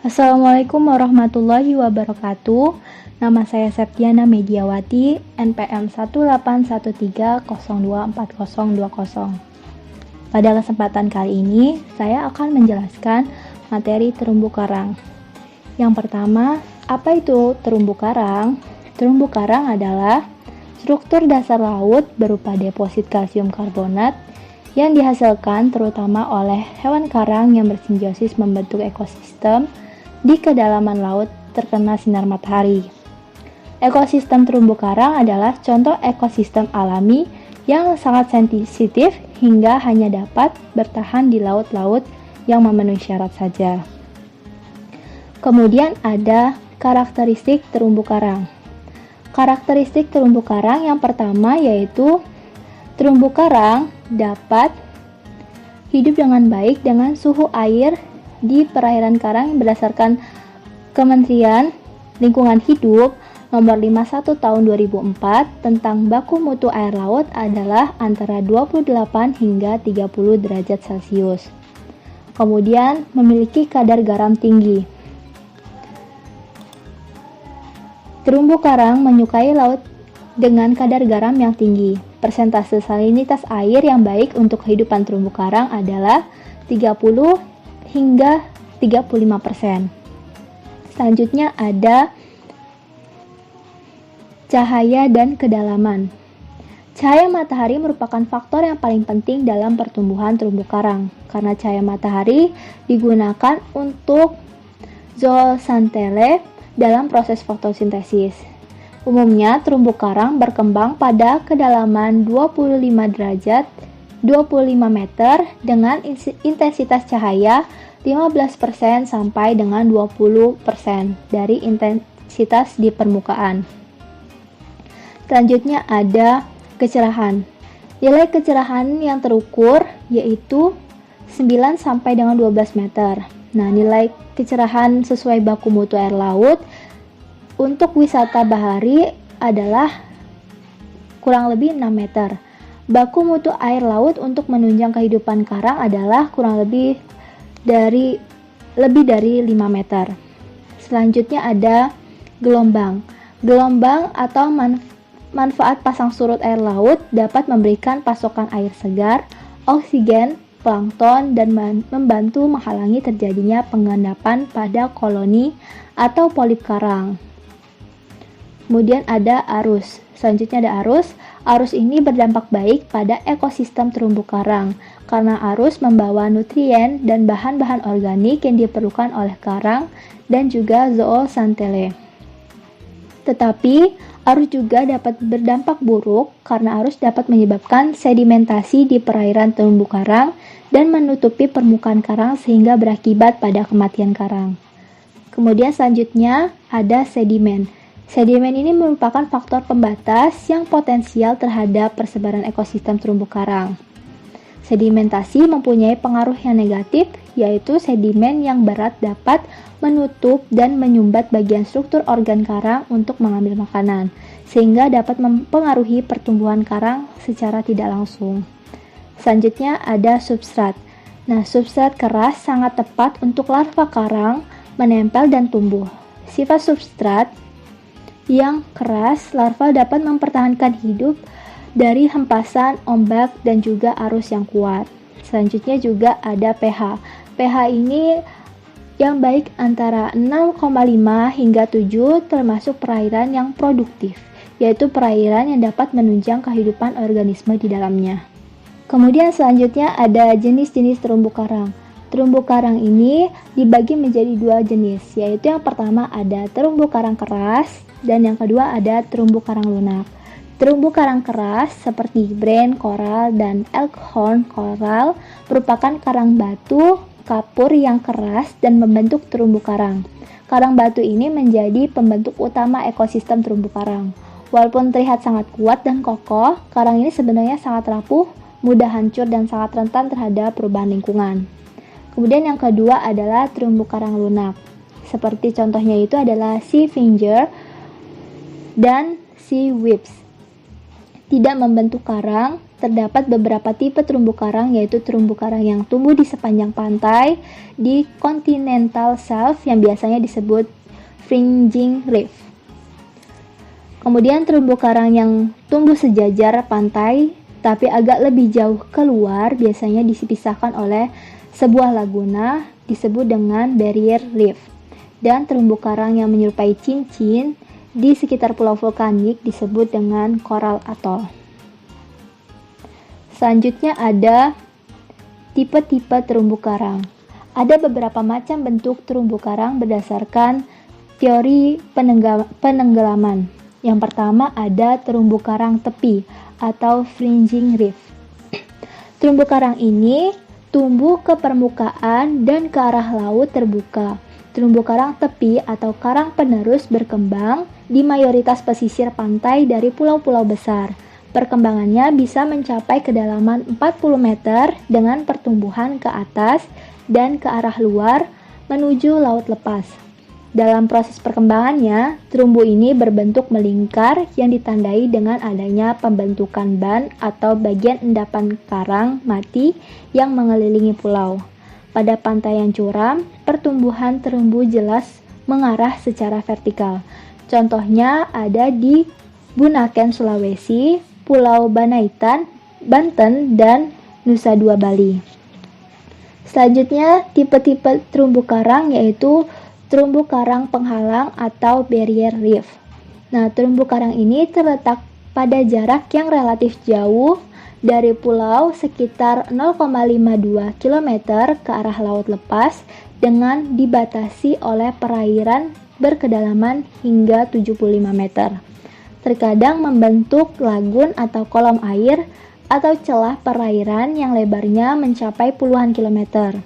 Assalamualaikum warahmatullahi wabarakatuh. Nama saya Septiana Mediawati, NPM 18130240020. Pada kesempatan kali ini, saya akan menjelaskan materi terumbu karang. Yang pertama, apa itu terumbu karang? Terumbu karang adalah struktur dasar laut berupa deposit kalsium karbonat yang dihasilkan terutama oleh hewan karang yang bersimbiosis membentuk ekosistem di kedalaman laut terkena sinar matahari. Ekosistem terumbu karang adalah contoh ekosistem alami yang sangat sensitif hingga hanya dapat bertahan di laut-laut yang memenuhi syarat saja. Kemudian ada karakteristik terumbu karang. Karakteristik terumbu karang yang pertama yaitu terumbu karang dapat hidup dengan baik dengan suhu air di perairan karang berdasarkan Kementerian Lingkungan Hidup nomor 51 tahun 2004 tentang baku mutu air laut adalah antara 28 hingga 30 derajat Celcius. Kemudian memiliki kadar garam tinggi. Terumbu karang menyukai laut dengan kadar garam yang tinggi. Persentase salinitas air yang baik untuk kehidupan terumbu karang adalah 30 hingga 35%. Selanjutnya ada cahaya dan kedalaman. Cahaya matahari merupakan faktor yang paling penting dalam pertumbuhan terumbu karang karena cahaya matahari digunakan untuk zooxanthellae dalam proses fotosintesis. Umumnya terumbu karang berkembang pada kedalaman 25 derajat 25 meter dengan intensitas cahaya 15% sampai dengan 20% dari intensitas di permukaan. Selanjutnya ada kecerahan. Nilai kecerahan yang terukur yaitu 9 sampai dengan 12 meter. Nah, nilai kecerahan sesuai baku mutu air laut untuk wisata bahari adalah kurang lebih 6 meter. Baku mutu air laut untuk menunjang kehidupan karang adalah kurang lebih dari 5 meter. Selanjutnya ada gelombang. Gelombang atau manfaat pasang surut air laut dapat memberikan pasokan air segar, oksigen, plankton, dan membantu menghalangi terjadinya pengendapan pada koloni atau polip karang. Kemudian ada arus. Selanjutnya ada arus. Arus ini berdampak baik pada ekosistem terumbu karang karena arus membawa nutrien dan bahan-bahan organik yang diperlukan oleh karang dan juga zooxanthellae. Tetapi arus juga dapat berdampak buruk karena arus dapat menyebabkan sedimentasi di perairan terumbu karang dan menutupi permukaan karang sehingga berakibat pada kematian karang. Kemudian selanjutnya ada sedimen. Sedimen ini merupakan faktor pembatas yang potensial terhadap persebaran ekosistem terumbu karang. Sedimentasi mempunyai pengaruh yang negatif, yaitu sedimen yang berat dapat menutup dan menyumbat bagian struktur organ karang untuk mengambil makanan, sehingga dapat mempengaruhi pertumbuhan karang secara tidak langsung. Selanjutnya ada substrat. Nah, substrat keras sangat tepat untuk larva karang menempel dan tumbuh. Sifat substrat yang keras, larva dapat mempertahankan hidup dari hempasan, ombak, dan juga arus yang kuat. Selanjutnya juga ada pH. pH ini yang baik antara 6,5 hingga 7 termasuk perairan yang produktif, yaitu perairan yang dapat menunjang kehidupan organisme di dalamnya. Kemudian selanjutnya ada jenis-jenis terumbu karang. Terumbu karang ini dibagi menjadi 2 jenis, yaitu yang pertama ada terumbu karang keras dan yang kedua ada terumbu karang lunak. Terumbu karang keras seperti brine coral dan elkhorn coral merupakan karang batu kapur yang keras dan membentuk terumbu karang. Karang batu ini menjadi pembentuk utama ekosistem terumbu karang. Walaupun terlihat sangat kuat dan kokoh, karang ini sebenarnya sangat rapuh, mudah hancur dan sangat rentan terhadap perubahan lingkungan. Kemudian yang kedua adalah terumbu karang lunak. Seperti contohnya itu adalah sea finger dan sea webs. Tidak membentuk karang terdapat beberapa tipe terumbu karang, yaitu terumbu karang yang tumbuh di sepanjang pantai di continental shelf yang biasanya disebut fringing reef. Kemudian terumbu karang yang tumbuh sejajar pantai tapi agak lebih jauh keluar biasanya dipisahkan oleh sebuah laguna disebut dengan barrier reef. Dan terumbu karang yang menyerupai cincin di sekitar pulau vulkanik disebut dengan coral atoll. Selanjutnya ada tipe-tipe terumbu karang. Ada beberapa macam bentuk terumbu karang berdasarkan teori penenggelaman. Yang pertama ada terumbu karang tepi atau fringing reef. Terumbu karang ini tumbuh ke permukaan dan ke arah laut terbuka. Terumbu karang tepi atau karang penerus berkembang di mayoritas pesisir pantai dari pulau-pulau besar. Perkembangannya bisa mencapai kedalaman 40 meter dengan pertumbuhan ke atas dan ke arah luar menuju laut lepas. Dalam proses perkembangannya, terumbu ini berbentuk melingkar yang ditandai dengan adanya pembentukan ban atau bagian endapan karang mati yang mengelilingi pulau. Pada pantai yang curam, pertumbuhan terumbu jelas mengarah secara vertikal. Contohnya ada di Bunaken, Sulawesi, Pulau Banaitan, Banten, dan Nusa Dua Bali. Selanjutnya, tipe-tipe terumbu karang yaitu terumbu karang penghalang atau barrier reef. Nah, terumbu karang ini terletak pada jarak yang relatif jauh dari pulau sekitar 0,52 km ke arah laut lepas dengan dibatasi oleh perairan berkedalaman hingga 75 meter. Terkadang membentuk lagun atau kolam air atau celah perairan yang lebarnya mencapai puluhan kilometer.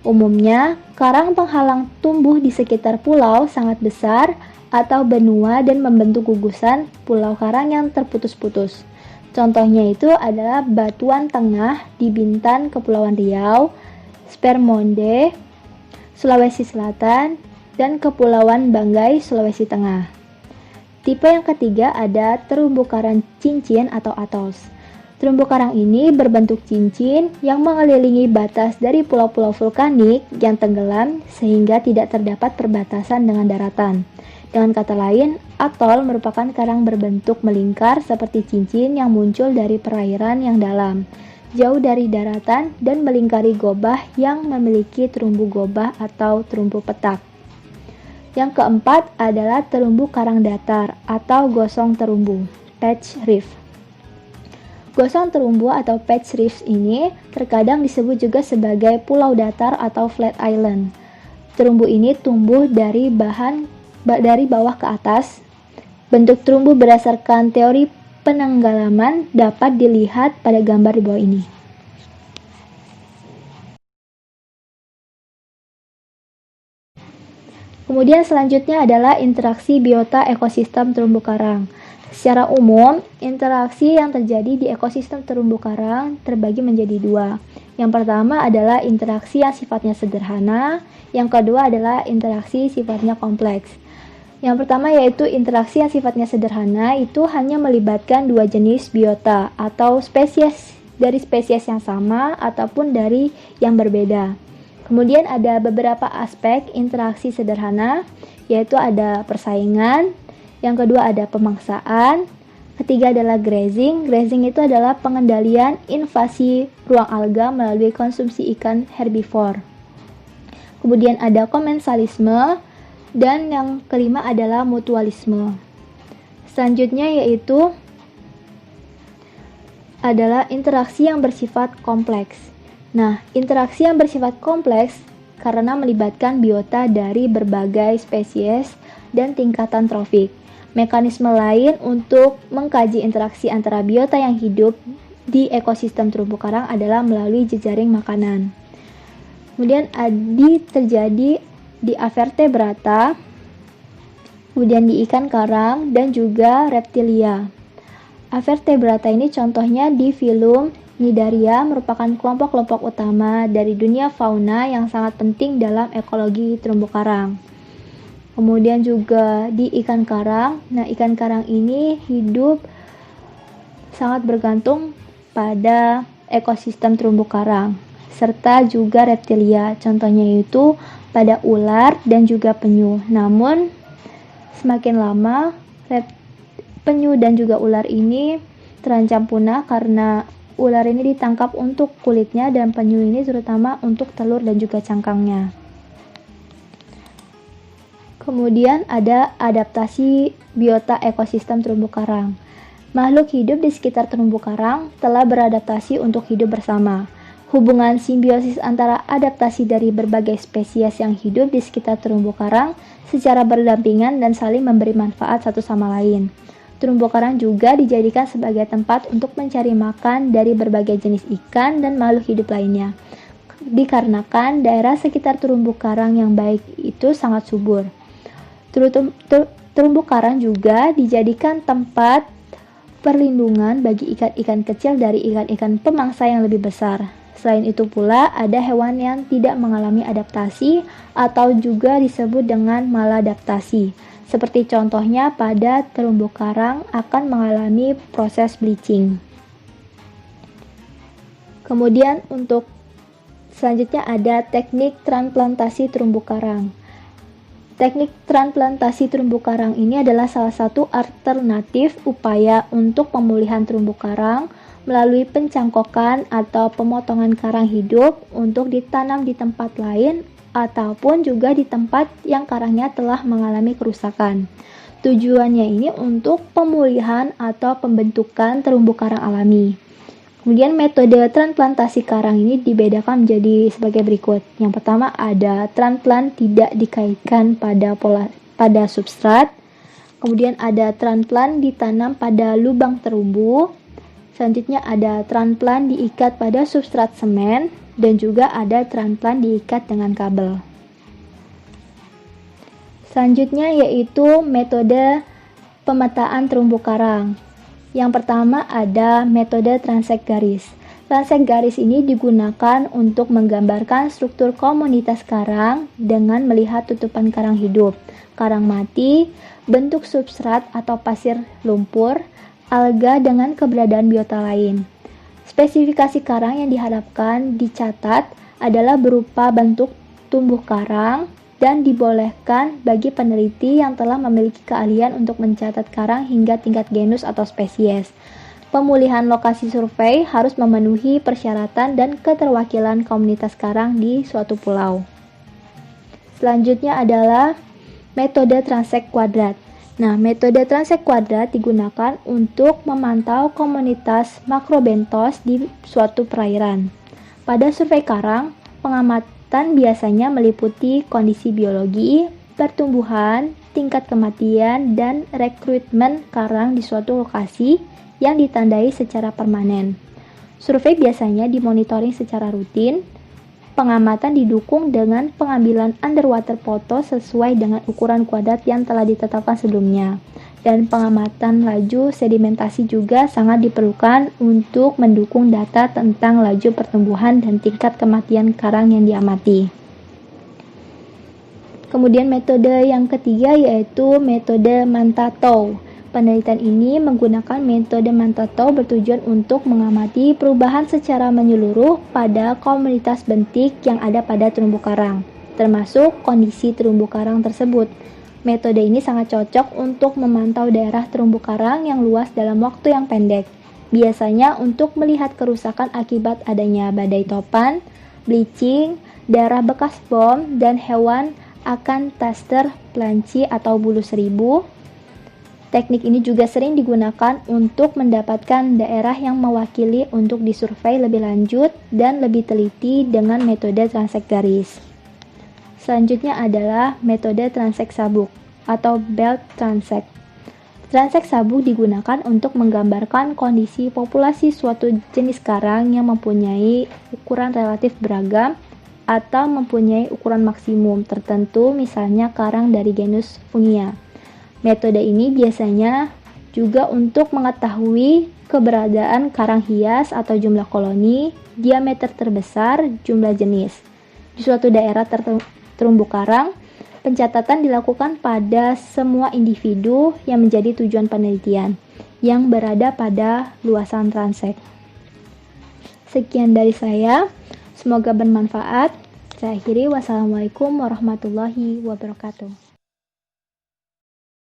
Umumnya, karang penghalang tumbuh di sekitar pulau sangat besar atau benua dan membentuk gugusan pulau karang yang terputus-putus. Contohnya itu adalah Batuan Tengah di Bintan, Kepulauan Riau, Spermonde, Sulawesi Selatan, dan Kepulauan Banggai, Sulawesi Tengah. Tipe yang ketiga ada terumbu karang cincin atau atolls. Terumbu karang ini berbentuk cincin yang mengelilingi batas dari pulau-pulau vulkanik yang tenggelam sehingga tidak terdapat perbatasan dengan daratan. Dengan kata lain, atol merupakan karang berbentuk melingkar seperti cincin yang muncul dari perairan yang dalam, jauh dari daratan dan melingkari gobah yang memiliki terumbu gobah atau terumbu petak. Yang keempat adalah terumbu karang datar atau gosong terumbu, patch reef. Gosong terumbu atau patch reef ini terkadang disebut juga sebagai pulau datar atau flat island. Terumbu ini tumbuh dari bawah ke atas. Bentuk terumbu berdasarkan teori penenggelaman dapat dilihat pada gambar di bawah ini. Kemudian selanjutnya adalah interaksi biota ekosistem terumbu karang. Secara umum, interaksi yang terjadi di ekosistem terumbu karang terbagi menjadi dua. Yang pertama adalah interaksi yang sifatnya sederhana, yang kedua adalah interaksi sifatnya kompleks. Yang pertama yaitu interaksi yang sifatnya sederhana, itu hanya melibatkan dua jenis biota atau spesies dari spesies yang sama ataupun dari yang berbeda. Kemudian ada beberapa aspek interaksi sederhana, yaitu ada persaingan, yang kedua ada pemangsaan, ketiga adalah grazing. Grazing itu adalah pengendalian invasi ruang alga melalui konsumsi ikan herbivore. Kemudian ada komensalisme, dan yang kelima adalah mutualisme. Selanjutnya yaitu adalah interaksi yang bersifat kompleks. Nah, interaksi yang bersifat kompleks karena melibatkan biota dari berbagai spesies dan tingkatan trofik. Mekanisme lain untuk mengkaji interaksi antara biota yang hidup di ekosistem terumbu karang adalah melalui jejaring makanan. Kemudian terjadi di avertebrata, kemudian di ikan karang, dan juga reptilia. Avertebrata ini contohnya di filum Cnidaria merupakan kelompok-kelompok utama dari dunia fauna yang sangat penting dalam ekologi terumbu karang. Kemudian juga di ikan karang. Nah, ikan karang ini hidup sangat bergantung pada ekosistem terumbu karang, serta juga reptilia. Contohnya itu pada ular dan juga penyu. Namun, semakin lama, penyu dan juga ular ini terancam punah karena ular ini ditangkap untuk kulitnya dan penyu ini terutama untuk telur dan juga cangkangnya. Kemudian ada adaptasi biota ekosistem terumbu karang. Makhluk hidup di sekitar terumbu karang telah beradaptasi untuk hidup bersama. Hubungan simbiosis antara adaptasi dari berbagai spesies yang hidup di sekitar terumbu karang secara berdampingan dan saling memberi manfaat satu sama lain. Terumbu karang juga dijadikan sebagai tempat untuk mencari makan dari berbagai jenis ikan dan makhluk hidup lainnya. Dikarenakan daerah sekitar terumbu karang yang baik itu sangat subur. Terumbu karang juga dijadikan tempat perlindungan bagi ikan-ikan kecil dari ikan-ikan pemangsa yang lebih besar. Selain itu pula, ada hewan yang tidak mengalami adaptasi atau juga disebut dengan maladaptasi. Seperti contohnya pada terumbu karang akan mengalami proses bleaching. Kemudian untuk selanjutnya ada teknik transplantasi terumbu karang. Teknik transplantasi terumbu karang ini adalah salah satu alternatif upaya untuk pemulihan terumbu karang melalui pencangkokan atau pemotongan karang hidup untuk ditanam di tempat lain ataupun juga di tempat yang karangnya telah mengalami kerusakan. Tujuannya ini untuk pemulihan atau pembentukan terumbu karang alami. Kemudian metode transplantasi karang ini dibedakan menjadi sebagai berikut. Yang pertama ada transplant tidak dikaitkan pada substrat. Kemudian ada transplant ditanam pada lubang terumbu. Selanjutnya ada transplant diikat pada substrat semen dan juga ada transplant diikat dengan kabel. Selanjutnya yaitu metode pemetaan terumbu karang. Yang pertama ada metode transek garis. Transek garis ini digunakan untuk menggambarkan struktur komunitas karang dengan melihat tutupan karang hidup, karang mati, bentuk substrat atau pasir lumpur, alga dengan keberadaan biota lain. Spesifikasi karang yang diharapkan dicatat adalah berupa bentuk tumbuh karang dan dibolehkan bagi peneliti yang telah memiliki keahlian untuk mencatat karang hingga tingkat genus atau spesies. Pemulihan lokasi survei harus memenuhi persyaratan dan keterwakilan komunitas karang di suatu pulau. Selanjutnya adalah metode transek kuadrat. Nah, metode transek kuadrat digunakan untuk memantau komunitas makrobentos di suatu perairan. Pada survei karang, pengamatan biasanya meliputi kondisi biologi, pertumbuhan, tingkat kematian, dan rekrutmen karang di suatu lokasi yang ditandai secara permanen. Survei biasanya dimonitoring secara rutin. Pengamatan didukung dengan pengambilan underwater foto sesuai dengan ukuran kuadrat yang telah ditetapkan sebelumnya. Dan pengamatan laju sedimentasi juga sangat diperlukan untuk mendukung data tentang laju pertumbuhan dan tingkat kematian karang yang diamati. Kemudian metode yang ketiga yaitu metode Mantatau. Penelitian ini menggunakan metode Mantatau bertujuan untuk mengamati perubahan secara menyeluruh pada komunitas bentik yang ada pada terumbu karang, termasuk kondisi terumbu karang tersebut. Metode ini sangat cocok untuk memantau daerah terumbu karang yang luas dalam waktu yang pendek, biasanya untuk melihat kerusakan akibat adanya badai topan, bleaching, darah bekas bom, dan hewan akan taster planci atau bulu seribu. Teknik ini juga sering digunakan untuk mendapatkan daerah yang mewakili untuk disurvei lebih lanjut dan lebih teliti dengan metode transek garis. Selanjutnya adalah metode transek sabuk atau belt transek. Transek sabuk digunakan untuk menggambarkan kondisi populasi suatu jenis karang yang mempunyai ukuran relatif beragam atau mempunyai ukuran maksimum tertentu, misalnya karang dari genus Fungia. Metode ini biasanya juga untuk mengetahui keberadaan karang hias atau jumlah koloni, diameter terbesar, jumlah jenis. Di suatu daerah terumbu karang, pencatatan dilakukan pada semua individu yang menjadi tujuan penelitian yang berada pada luasan transek. Sekian dari saya, semoga bermanfaat. Saya akhiri, wassalamualaikum warahmatullahi wabarakatuh.